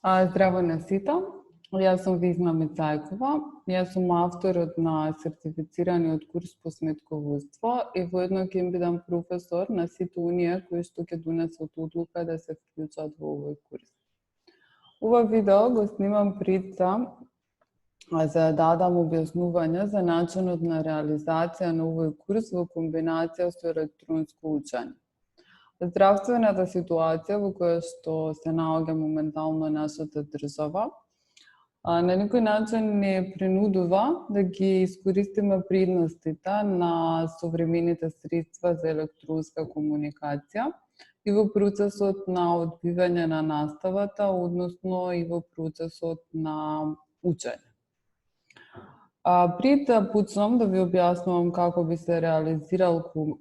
Здраво на сите. Јас сум Визна Мицајкова. Јас сум авторот на сертифицираниот курс по сметководство и воедно ќе им бидам професор на сите оние кои што ќе донесат одлука да се вклучат во овој курс. Ова видео го снимам пред за да дадам објаснување за начинот на реализација на овој курс во комбинација со електронско учење. Здравствената ситуација во која што се наоѓа моментално нашата држава на некој начин не принудува да ги искористиме предностите на современите средства за електронска комуникација и во процесот на одбивање на наставата, односно и во процесот на учење. Пред да почнам да ви објаснувам како би се реализирал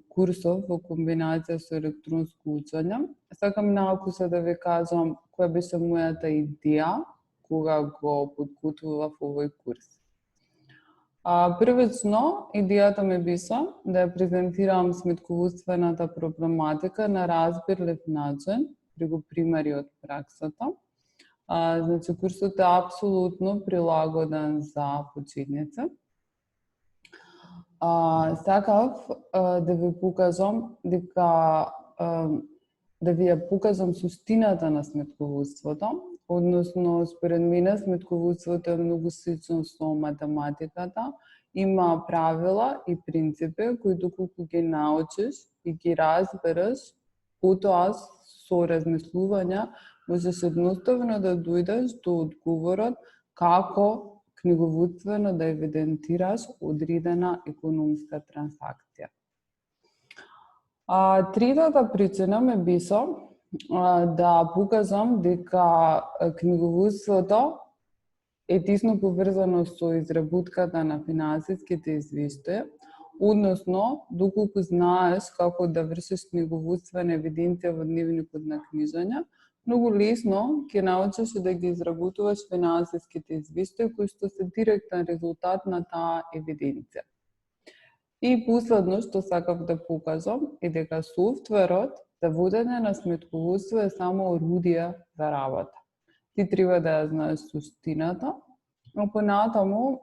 курсов во комбинација со електронско учење, сакам наокуса да ви кажам која беше мојата идеја кога го подготвував овој курс. Првично, идејата ми беше да ја презентирам сметководствената проблематика на разбирлив начин, преку примери од праксата. Значи, курсот е апсолутно прилагоден за почетници. Сакав да ви покажам дека да ви ја покажам суштината на сметководството, односно според мене сметководството е многу слично со математиката, има правила и принципи кои доколку ги научиш и ги разбереш, потоа со размислување можеш едноставно да дојдеш до одговорот како книговодствено да евидентираш одредена економска трансакција. Третата причина ме беше да покажам дека книговодството е тесно поврзано со изработката на финансиските извештаи, односно, доколку знаеш како да вршиш книговодствена евиденција во дневникот на книжање, многу лесно ќе научиш да ги изработуваш финансиските извештаи кои што се директен резултат на таа евиденција. И последно што сакав да покажам е дека софтверот за водење на сметководство е само орудие за работа. Ти треба да ја знаеш суштината, а понатаму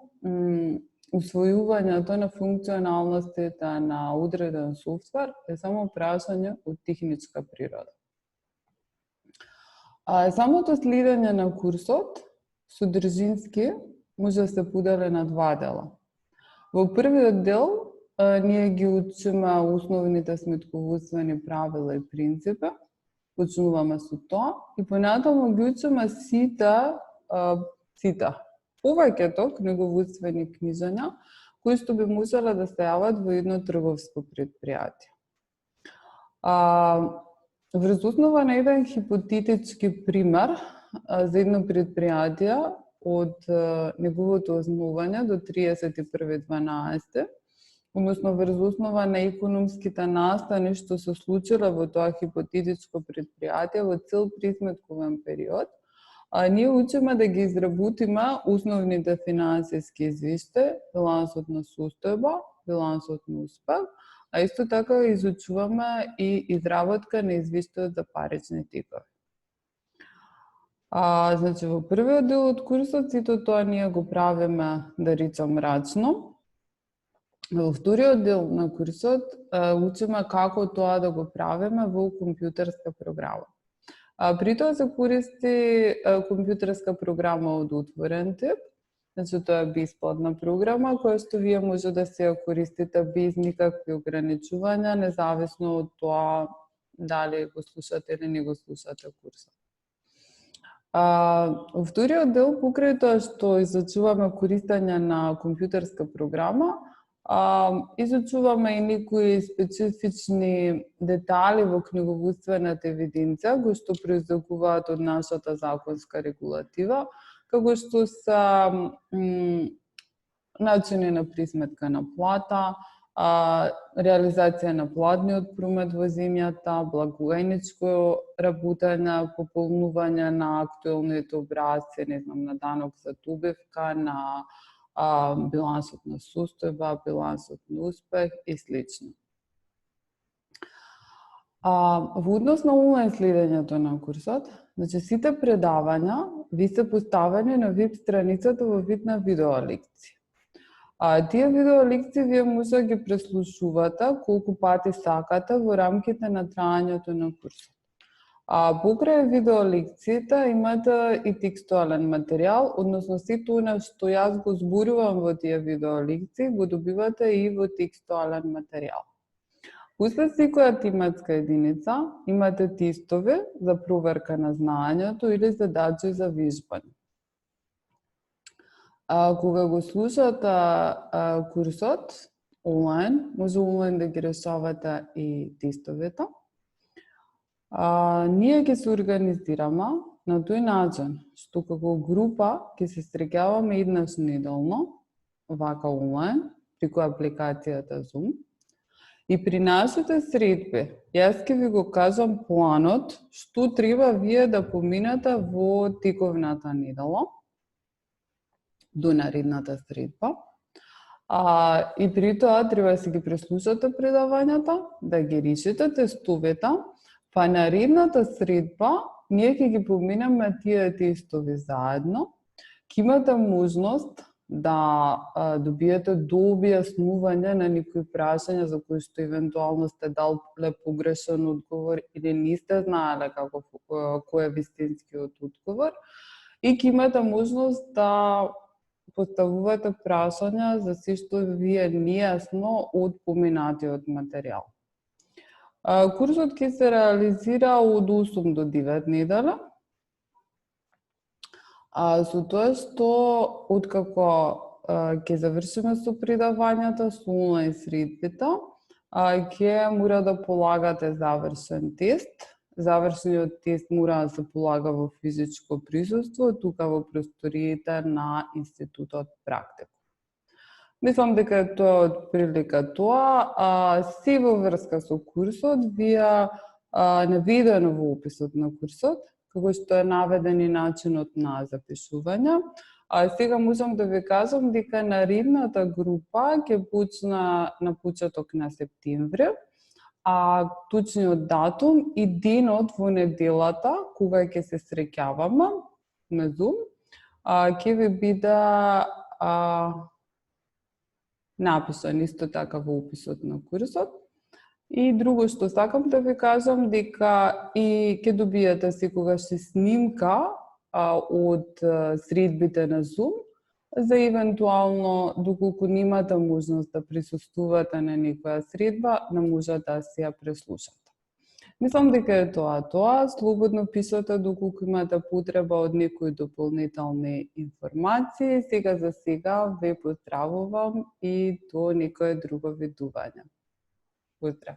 усвојувањето на функционалностите на одреден софтвер е само прашање од техничка природа. Самото следење на курсот содржински може да се подели на два дела. Во првиот дел ние ги учиме основните сметководствени правила и принципи, почнуваме со тоа и понатаму ги учиме сите повеќето книговодствени книжања кои што би можеле да се јават во едно трговско предпријатие. Врз основа на еден хипотетички пример за едно предпријатие од неговото основање до 31.12, односно врз основа на економските настани што се случиле во тоа хипотетичко предпријатие во цел присметковен период, ние учиме да ги изработиме основните финансиски извештаи, билансот на состојба, билансот на успех, а исто така изучуваме и изработка на извештајот за парични текови. Значи, во првиот дел од курсот сето тоа ние го правиме, да речам, рачно. Во вториот дел на курсот учиме како тоа да го правиме во компјутерска програма. При тоа се користи компјутерска програма од отворен тип, значи тоа е бесплатна програма која што вие може да се ја користите без никакви ограничувања, независно од тоа дали го слушате или не го слушате курсот. Во вториот дел, покрај тоа што изучуваме користење на компјутерска програма, изучуваме и некои специфични детали во книговодствената евиденција, кои што произлегуваат од нашата законска регулатива, како што се начини на присметка на плата, реализација на платниот промет во земјата, благоајничко работење, пополнување на актуелните образци, на данок за добивка, на билансот на состојба, билансот на успех и слично. Во однос на онлайн следењето на курсот, значи сите предавања ви се поставени на веб страницата во вид на видеолекции. Тие видеолекции вие може да ги преслушувате колку пати сакате во рамките на траењето на курсот. Покрај видеолекциите имате и текстуален материјал, односно сето она што јас го зборувам во тие видеолекции, го добивате и во текстуален материјал. После секоја тематска единица имате тестови за проверка на знаењето или задачи за вежбање. Кога го слушате курсот онлайн, може онлайн да ги решавате и тестовите. Ние ќе се организираме на тој начин што како група ќе се среќаваме еднаш неделно, вака онлайн, преку апликацијата Zoom. И при нашите средби, јас ќе ви го кажам планот што треба вие да поминете во тековната недела до наредната средба. И при тоа треба да си ги преслушате предавањата, да ги решите тестовите, па наредната средба ние ќе ги поминеме тие тестови заедно. Ќе имате можност да добиете до објаснување на некои прашања за кои што евентуално сте дале погрешен одговор или не сте знаеле кој е вистинскиот одговор. И ќе имате можност да поставувате прашања за се што ви е нејасно од поминатиот материјал. Курсот ќе се реализира од 8 до 9 недела. Со тоа што откако ќе завршиме со предавањата, со онлайн средбите, ќе мора да полагате завршен тест. Завршениот тест мора да се полага во физичко присуство, тука во просториите на Институтот Практикум. Мислам дека тоа е отприлика тоа. Се во врска со курсот, вие наведено во описот на курсот, како што е наведен и начинот на запишување. Сега можам да ви кажам дека наредната група ќе почне на почеток на септември, точниот датум и денот во неделата кога ќе се среќаваме на Zoom, ќе ви биде напишан исто така во описот на курсот. И друго што сакам да ви кажам дека и ќе добиете секогаш и снимка од средбите на Zoom за евентуално доколку немате можност да присуствувате на некоја средба, да можете да си ја преслушате. Мислам дека е тоа. Слободно пишете доколку имате потреба од некои дополнителни информации. Сега за сега ве поздравувам и до некое друго видување. Поздрав!